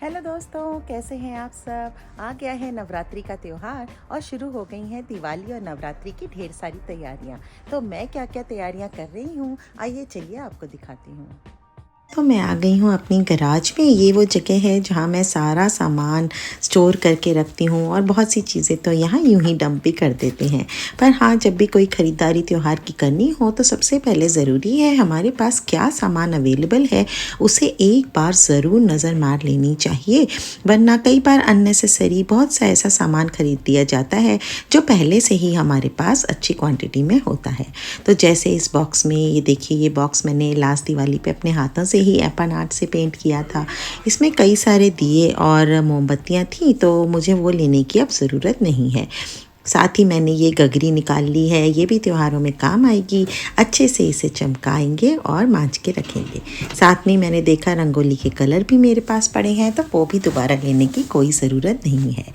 Hello दोस्तों, कैसे हैं आप सब। आ गया है नवरात्रि का त्यौहार और शुरू हो गई हैं दिवाली और नवरात्रि की ढेर सारी तैयारियां। तो मैं क्या क्या तैयारियां कर रही हूँ, आइए चलिए आपको दिखाती हूँ। तो मैं आ गई हूँ अपनी गैराज में। ये वो जगह है जहाँ मैं सारा सामान स्टोर करके रखती हूँ और बहुत सी चीज़ें तो यहाँ यूं ही डंप भी कर देते हैं। पर हाँ, जब भी कोई ख़रीदारी त्यौहार की करनी हो तो सबसे पहले ज़रूरी है हमारे पास क्या सामान अवेलेबल है उसे एक बार ज़रूर नज़र मार लेनी चाहिए। वरना कई बार अननेसेसरी बहुत सा ऐसा सामान ख़रीद दिया जाता है जो पहले से ही हमारे पास अच्छी क्वांटिटी में होता है। तो जैसे इस बॉक्स में ये देखिए, ये बॉक्स मैंने लास्ट दिवाली पे अपने हाथों से ही एपन आर्ट से पेंट किया था। इसमें कई सारे दिए और मोमबत्तियाँ थी तो मुझे वो लेने की अब ज़रूरत नहीं है। साथ ही मैंने ये गगरी निकाल ली है, ये भी त्योहारों में काम आएगी। अच्छे से इसे चमकाएंगे और मांज के रखेंगे। साथ में मैंने देखा रंगोली के कलर भी मेरे पास पड़े हैं तो वो भी दोबारा लेने की कोई ज़रूरत नहीं है।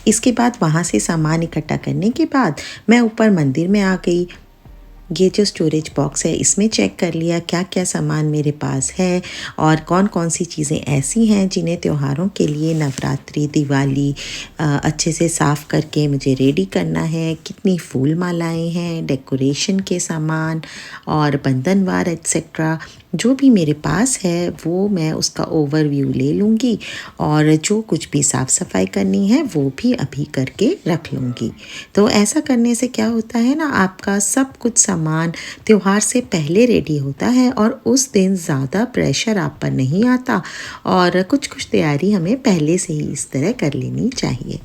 इसके बाद वहाँ से सामान इकट्ठा करने के बाद मैं ऊपर मंदिर में आ गई। ये जो स्टोरेज बॉक्स है इसमें चेक कर लिया क्या क्या सामान मेरे पास है और कौन कौन सी चीज़ें ऐसी हैं जिन्हें त्योहारों के लिए नवरात्रि दिवाली अच्छे से साफ़ करके मुझे रेडी करना है। कितनी फूल मालाएँ हैं, डेकोरेशन के सामान और बंधनवार एट्सेट्रा जो भी मेरे पास है वो मैं उसका ओवरव्यू ले लूँगी और जो कुछ भी साफ़ सफाई करनी है वो भी अभी करके रख लूँगी। तो ऐसा करने से क्या होता है ना, आपका सब कुछ सामान त्योहार से पहले रेडी होता है और उस दिन ज़्यादा प्रेशर आप पर नहीं आता और कुछ कुछ तैयारी हमें पहले से ही इस तरह कर लेनी चाहिए।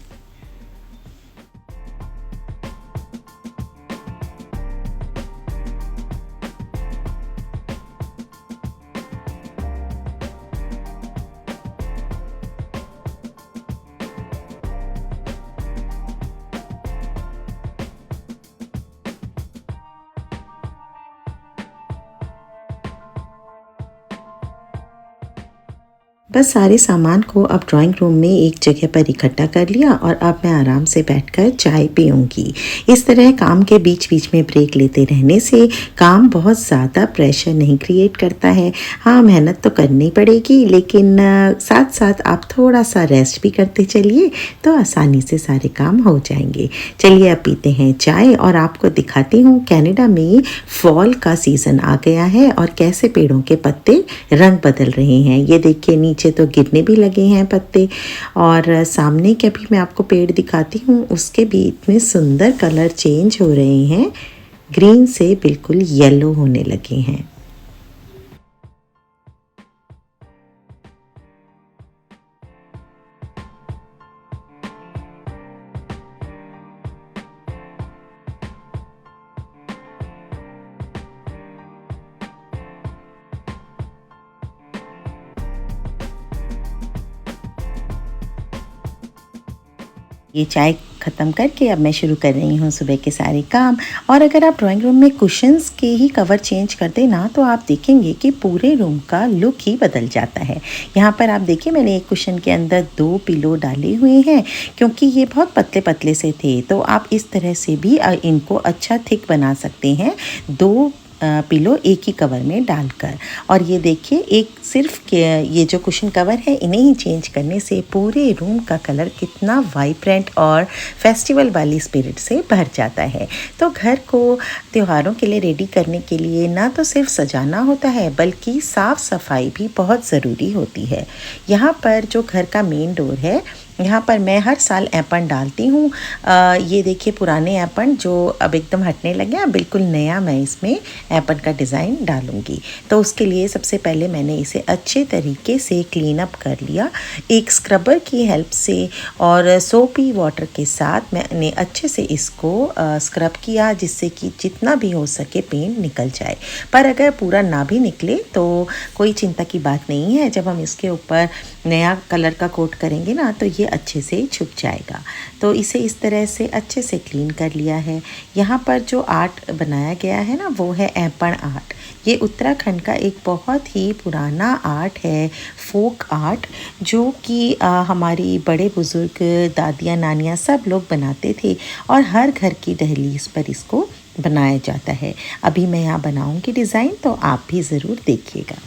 बस सारे सामान को अब ड्राइंग रूम में एक जगह पर इकट्ठा कर लिया और अब मैं आराम से बैठकर चाय पीऊँगी। इस तरह काम के बीच बीच में ब्रेक लेते रहने से काम बहुत ज़्यादा प्रेशर नहीं क्रिएट करता है। हाँ, मेहनत तो करनी पड़ेगी लेकिन साथ साथ आप थोड़ा सा रेस्ट भी करते चलिए तो आसानी से सारे काम हो जाएंगे। चलिए अब पीते हैं चाय और आपको दिखाती हूँ कनाडा में फॉल का सीज़न आ गया है और कैसे पेड़ों के पत्ते रंग बदल रहे हैं। ये देखिए, नीचे तो गिरने भी लगे हैं पत्ते और सामने के भी मैं आपको पेड़ दिखाती हूँ, उसके भी इतने सुंदर कलर चेंज हो रहे हैं, ग्रीन से बिल्कुल येलो होने लगे हैं। ये चाय ख़त्म करके अब मैं शुरू कर रही हूँ सुबह के सारे काम। और अगर आप ड्राइंग रूम में कुशन्स के ही कवर चेंज कर दें ना तो आप देखेंगे कि पूरे रूम का लुक ही बदल जाता है। यहाँ पर आप देखिए, मैंने एक कुशन के अंदर 2 पिलो डाले हुए हैं क्योंकि ये बहुत पतले पतले से थे। तो आप इस तरह से भी इनको अच्छा थिक बना सकते हैं, 2 पिलो एक ही कवर में डालकर। और ये देखिए, एक सिर्फ ये जो कुशन कवर है इन्हें ही चेंज करने से पूरे रूम का कलर कितना वाइब्रेंट और फेस्टिवल वाली स्पिरिट से भर जाता है। तो घर को त्योहारों के लिए रेडी करने के लिए ना तो सिर्फ सजाना होता है बल्कि साफ़ सफाई भी बहुत ज़रूरी होती है। यहाँ पर जो घर का मेन डोर है, यहाँ पर मैं हर साल एपन डालती हूँ। ये देखिए, पुराने एपन जो अब एकदम हटने लगे हैं, बिल्कुल नया मैं इसमें एपन का डिज़ाइन डालूँगी। तो उसके लिए सबसे पहले मैंने इसे अच्छे तरीके से क्लीन अप कर लिया एक स्क्रबर की हेल्प से और सोपी वाटर के साथ मैंने अच्छे से इसको स्क्रब किया जिससे कि जितना भी हो सके पेंट निकल जाए। पर अगर पूरा ना भी निकले तो कोई चिंता की बात नहीं है, जब हम इसके ऊपर नया कलर का कोट करेंगे ना तो ये अच्छे से छुप जाएगा। तो इसे इस तरह से अच्छे से क्लीन कर लिया है। यहाँ पर जो आर्ट बनाया गया है ना वो है एपन आर्ट। ये उत्तराखंड का एक बहुत ही पुराना आर्ट है, फोक आर्ट, जो कि हमारी बड़े बुज़ुर्ग दादियाँ नानियाँ सब लोग बनाते थे और हर घर की दहलीज पर इसको बनाया जाता है। अभी मैं यहाँ बनाऊँगी डिज़ाइन, तो आप भी ज़रूर देखिएगा।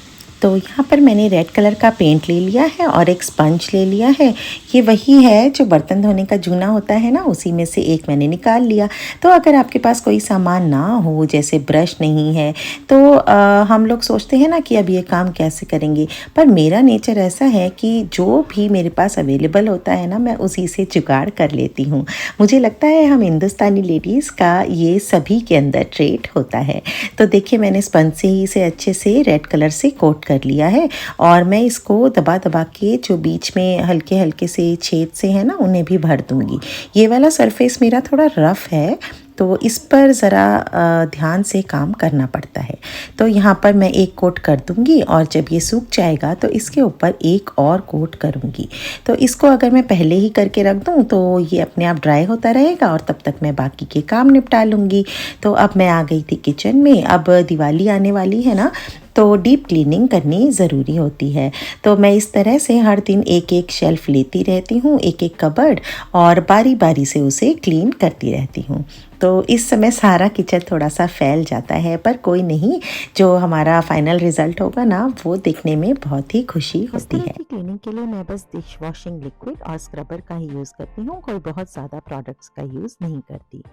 तो यहाँ पर मैंने रेड कलर का पेंट ले लिया है और एक स्पंज ले लिया है। ये वही है जो बर्तन धोने का जूना होता है ना, उसी में से एक मैंने निकाल लिया। तो अगर आपके पास कोई सामान ना हो, जैसे ब्रश नहीं है, तो हम लोग सोचते हैं ना कि अब ये काम कैसे करेंगे, पर मेरा नेचर ऐसा है कि जो भी मेरे पास अवेलेबल होता है ना, मैं उसी से जुगाड़ कर लेती हूँ। मुझे लगता है हम हिंदुस्तानी लेडीज़ का ये सभी के अंदर ट्रेट होता है। तो देखिए मैंने स्पंज से ही इसे अच्छे से रेड कलर से कोट कर लिया है और मैं इसको दबा दबा के जो बीच में हल्के हल्के से छेद से है ना, उन्हें भी भर दूंगी। ये वाला सरफेस मेरा थोड़ा रफ़ है, तो इस पर ज़रा ध्यान से काम करना पड़ता है। तो यहाँ पर मैं एक कोट कर दूँगी और जब ये सूख जाएगा तो इसके ऊपर एक और कोट करूँगी। तो इसको अगर मैं पहले ही करके रख दूँ तो ये अपने आप ड्राई होता रहेगा और तब तक मैं बाकी के काम निपटा लूँगी। तो अब मैं आ गई थी किचन में। अब दिवाली आने वाली है ना, तो डीप क्लीनिंग करनी ज़रूरी होती है। तो मैं इस तरह से हर दिन एक एक शेल्फ़ लेती रहती हूँ, एक एक कबर्ड, और बारी बारी से उसे क्लीन करती रहती हूँ। तो इस समय सारा किचन थोड़ा सा फैल जाता है, पर कोई नहीं, जो हमारा फाइनल रिज़ल्ट होगा ना, वो देखने में बहुत ही खुशी होती है। क्लीनिंग के लिए मैं बस डिश वॉशिंग लिक्विड और स्क्रबर का ही यूज़ करती हूँ, कोई बहुत ज़्यादा प्रोडक्ट्स का यूज़ नहीं करती।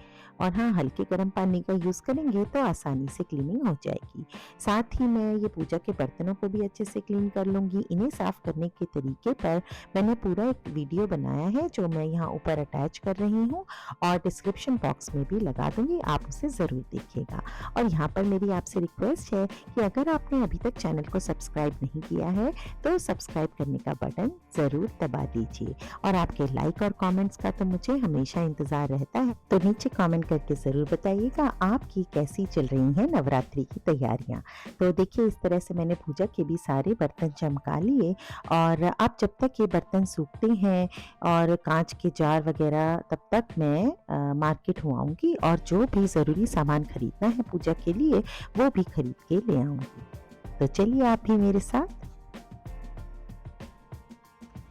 और हाँ, हल्के गर्म पानी का यूज़ करेंगे तो आसानी से क्लीनिंग हो जाएगी। साथ ही मैं ये पूजा के बर्तनों को भी अच्छे से क्लीन कर लूँगी। इन्हें साफ़ करने के तरीके पर मैंने पूरा एक वीडियो बनाया है, जो मैं यहाँ ऊपर अटैच कर रही हूँ और डिस्क्रिप्शन बॉक्स में भी लगा दूँगी, आप उसे ज़रूर देखिएगा। और यहाँ पर मेरी आपसे रिक्वेस्ट है कि अगर आपने अभी तक चैनल को सब्सक्राइब नहीं किया है तो सब्सक्राइब करने का बटन ज़रूर दबा दीजिए। और आपके लाइक और कमेंट्स का तो मुझे हमेशा इंतज़ार रहता है, तो नीचे कमेंट करके ज़रूर बताइएगा आपकी कैसी चल रही हैं नवरात्रि की तैयारियाँ। तो देखिए इस तरह से मैंने पूजा के भी सारे बर्तन चमका लिए, और अब जब तक ये बर्तन सूखते हैं और कांच के जार वगैरह, तब तक मैं मार्केट हो आऊँगी और जो भी ज़रूरी सामान खरीदना है पूजा के लिए वो भी खरीद के ले आऊँगी। तो चलिए आप भी मेरे साथ।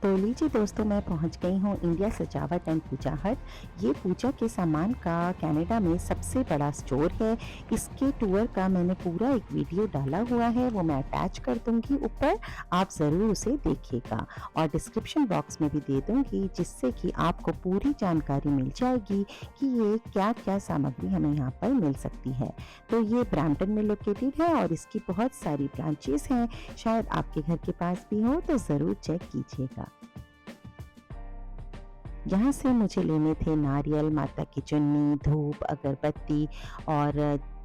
तो लीजिए दोस्तों, मैं पहुंच गई हूं इंडिया सजावट एंड पूजा हट। ये पूजा के सामान का कनाडा में सबसे बड़ा स्टोर है। इसके टूर का मैंने पूरा एक वीडियो डाला हुआ है, वो मैं अटैच कर दूंगी ऊपर, आप ज़रूर उसे देखिएगा। और डिस्क्रिप्शन बॉक्स में भी दे दूंगी, जिससे कि आपको पूरी जानकारी मिल जाएगी कि ये क्या क्या सामग्री हमें यहाँ पर मिल सकती है। तो ये ब्रैम्पटन में लोकेटेड है और इसकी बहुत सारी ब्रांचेस हैं, शायद आपके घर के पास भी हो, तो ज़रूर चेक कीजिएगा। यहाँ से मुझे लेने थे नारियल, माता की चुन्नी, धूप, अगरबत्ती और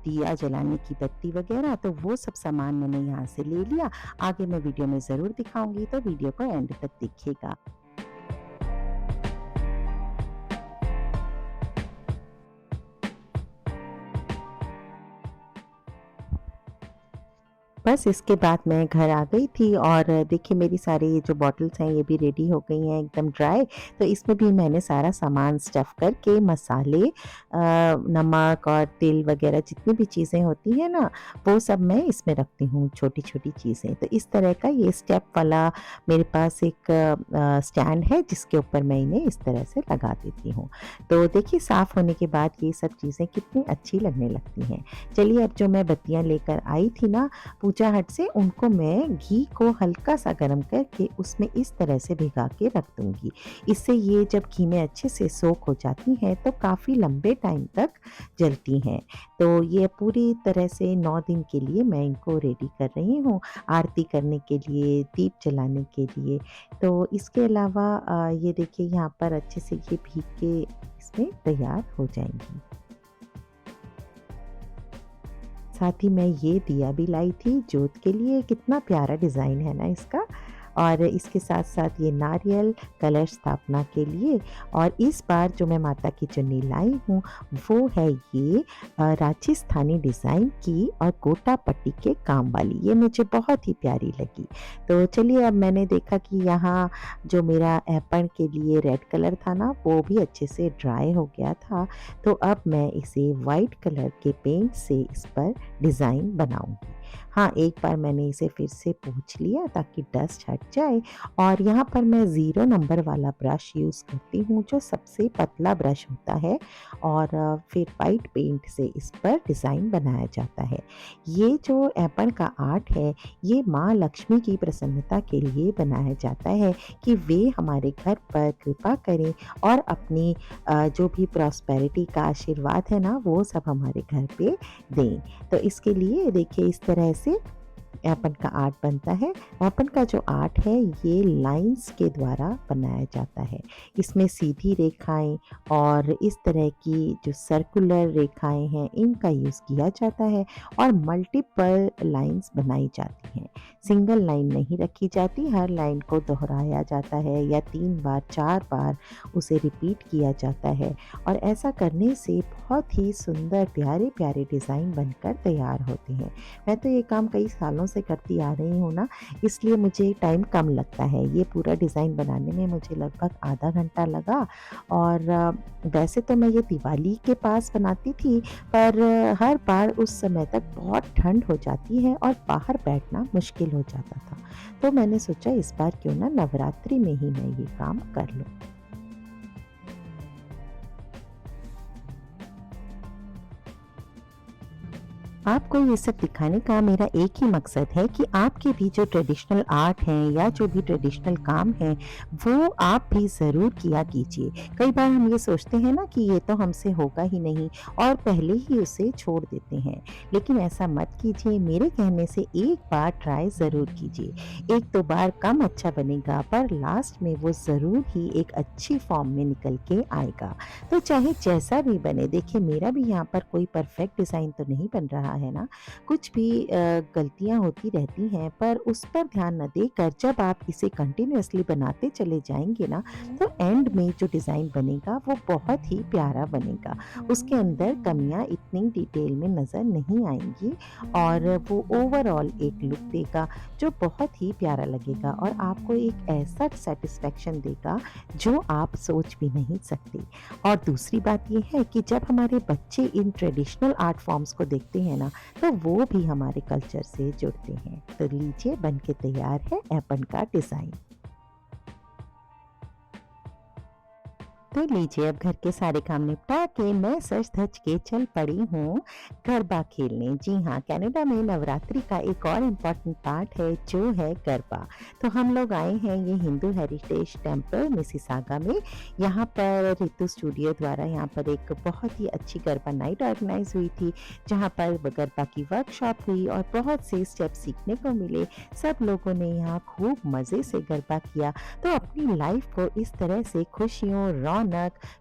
दिया जलाने की बत्ती वगैरह। तो वो सब सामान मैंने यहाँ से ले लिया। आगे मैं वीडियो में ज़रूर दिखाऊंगी, तो वीडियो को एंड तक देखिएगा। बस इसके बाद मैं घर आ गई थी और देखिए मेरी सारी ये जो बॉटल्स हैं ये भी रेडी हो गई हैं एकदम ड्राई। तो इसमें भी मैंने सारा सामान स्टफ़ करके मसाले, नमक और तेल वगैरह जितनी भी चीज़ें होती हैं ना, वो सब मैं इसमें रखती हूँ, छोटी-छोटी चीज़ें। तो इस तरह का ये स्टेप वाला मेरे पास एक स्टैंड है, जिसके ऊपर मैं इन्हें इस तरह से लगा देती हूँ। तो देखिए साफ़ होने के बाद ये सब चीज़ें कितनी अच्छी लगने लगती हैं। चलिए अब जो मैं बत्तियाँ लेकर आई थी ना पूजा हट से, उनको मैं घी को हल्का सा गर्म करके उसमें इस तरह से भिगा के रख दूंगी। इससे ये जब घी में अच्छे से सोख हो जाती हैं तो काफ़ी लंबे टाइम तक जलती हैं। तो ये पूरी तरह से 9 दिन के लिए मैं इनको रेडी कर रही हूँ, आरती करने के लिए, दीप जलाने के लिए। तो इसके अलावा ये देखिए यहाँ पर अच्छे से ये भीग के इसमें तैयार हो जाएंगी। साथ ही मैं ये दिया भी लाई थी जोत के लिए, कितना प्यारा डिज़ाइन है ना इसका। और इसके साथ साथ ये नारियल कलश स्थापना के लिए। और इस बार जो मैं माता की चुन्नी लाई हूँ वो है ये राजस्थानी डिज़ाइन की और गोटा पट्टी के काम वाली। ये मुझे बहुत ही प्यारी लगी। तो चलिए अब मैंने देखा कि यहाँ जो मेरा एप्पन के लिए रेड कलर था ना, वो भी अच्छे से ड्राई हो गया था। तो अब मैं इसे वाइट कलर के पेंट से इस पर डिज़ाइन बनाऊंगी। हाँ, एक बार मैंने इसे फिर से पोंछ लिया ताकि डस्ट हट जाए और यहाँ पर मैं 0 नंबर वाला ब्रश यूज़ करती हूँ जो सबसे पतला ब्रश होता है और फिर वाइट पेंट से इस पर डिज़ाइन बनाया जाता है। ये जो एप्पल का आर्ट है, ये माँ लक्ष्मी की प्रसन्नता के लिए बनाया जाता है कि वे हमारे घर पर कृपा करें और अपनी जो भी प्रॉस्पेरिटी का आशीर्वाद है ना, वो सब हमारे घर पे दें। तो इसके लिए देखिए इस तरह से एप्पल का आर्ट बनता है। एप्पल का जो आर्ट है ये लाइंस के द्वारा बनाया जाता है। इसमें सीधी रेखाएं और इस तरह की जो सर्कुलर रेखाएं हैं इनका यूज़ किया जाता है और मल्टीपल लाइंस बनाई जाती हैं। सिंगल लाइन नहीं रखी जाती, हर लाइन को दोहराया जाता है या 3 बार 4 बार उसे रिपीट किया जाता है और ऐसा करने से बहुत ही सुंदर प्यारे प्यारे डिज़ाइन बनकर तैयार होते हैं। मैं तो ये काम कई सालों से करती आ रही हूँ ना, इसलिए मुझे टाइम कम लगता है। ये पूरा डिज़ाइन बनाने में मुझे लगभग आधा घंटा लगा और वैसे तो मैं ये दिवाली के पास बनाती थी, पर हर बार उस समय तक बहुत ठंड हो जाती है और बाहर बैठना मुश्किल हो जाता था। तो मैंने सोचा इस बार क्यों ना नवरात्रि में ही मैं ये काम कर लूँ। आपको ये सब दिखाने का मेरा एक ही मकसद है कि आपके भी जो ट्रेडिशनल आर्ट हैं या जो भी ट्रेडिशनल काम है वो आप भी ज़रूर किया कीजिए। कई बार हम ये सोचते हैं ना कि ये तो हमसे होगा ही नहीं और पहले ही उसे छोड़ देते हैं, लेकिन ऐसा मत कीजिए। मेरे कहने से एक बार ट्राई ज़रूर कीजिए। 1-2 बार कम अच्छा बनेगा पर लास्ट में वो ज़रूर ही एक अच्छी फॉर्म में निकल के आएगा। तो चाहे जैसा भी बने, देखिए मेरा भी यहाँ पर कोई परफेक्ट डिज़ाइन तो नहीं बन रहा है ना, कुछ भी गलतियाँ होती रहती हैं, पर उस पर ध्यान न देकर जब आप इसे कंटिन्यूअसली बनाते चले जाएंगे ना, तो एंड में जो डिज़ाइन बनेगा वो बहुत ही प्यारा बनेगा। उसके अंदर कमियाँ इतनी डिटेल में नज़र नहीं आएंगी और वो ओवरऑल एक लुक देगा जो बहुत ही प्यारा लगेगा और आपको एक ऐसा सेटिस्फेक्शन देगा जो आप सोच भी नहीं सकते। और दूसरी बात ये है कि जब हमारे बच्चे इन ट्रेडिशनल आर्ट फॉर्म्स को देखते हैं ना, तो वो भी हमारे कल्चर से जुड़ते हैं। तो लीजिए बन के तैयार है एप्पल का डिज़ाइन। तो लीजिए अब घर के सारे काम निपटा के मैं सज धज के चल पड़ी हूँ गरबा खेलने। जी हाँ, कनाडा में नवरात्रि का एक और इम्पॉर्टेंट पार्ट है जो है गरबा। तो हम लोग आए हैं ये हिंदू हेरिटेज टेम्पल मिसिसागा में। यहाँ पर रितु स्टूडियो द्वारा यहाँ पर एक बहुत ही अच्छी गरबा नाइट ऑर्गेनाइज हुई थी, जहाँ पर गरबा की वर्कशॉप हुई और बहुत से स्टेप सीखने को मिले। सब लोगों ने यहाँ खूब मज़े से गरबा किया। तो अपनी लाइफ को इस तरह से खुशियों, रौनक,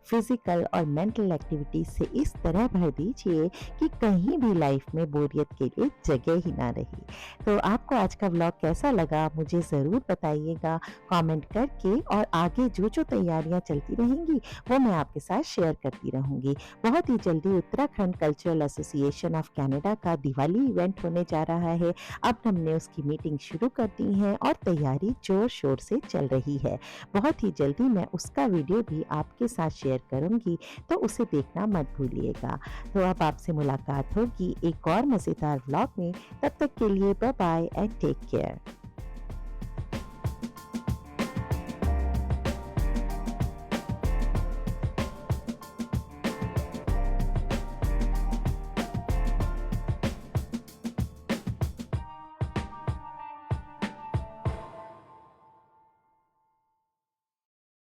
फिजिकल और मेंटल एक्टिविटीज से इस तरह भर दीजिए कि कहीं भी लाइफ में बोरियत के लिए जगह ही ना रही। तो आपको आज का व्लॉग कैसा लगा मुझे ज़रूर बताइएगा कमेंट करके, और आगे जो जो तैयारियां चलती रहेंगी वो मैं आपके साथ शेयर करती रहूंगी। बहुत ही जल्दी Uttarakhand cultural association of Canada का दिवाली इवेंट होने जा रहा है। अब हमने उसकी मीटिंग शुरू कर दी है और तैयारी जोर शोर से चल रही है। बहुत ही जल्दी मैं उसका वीडियो भी आपके साथ शेयर करूंगी, तो उसे देखना मत भूलिएगा। तो अब आपसे मुलाकात होगी एक और मज़ेदार व्लॉग में। तब तक के लिए bye bye and take care.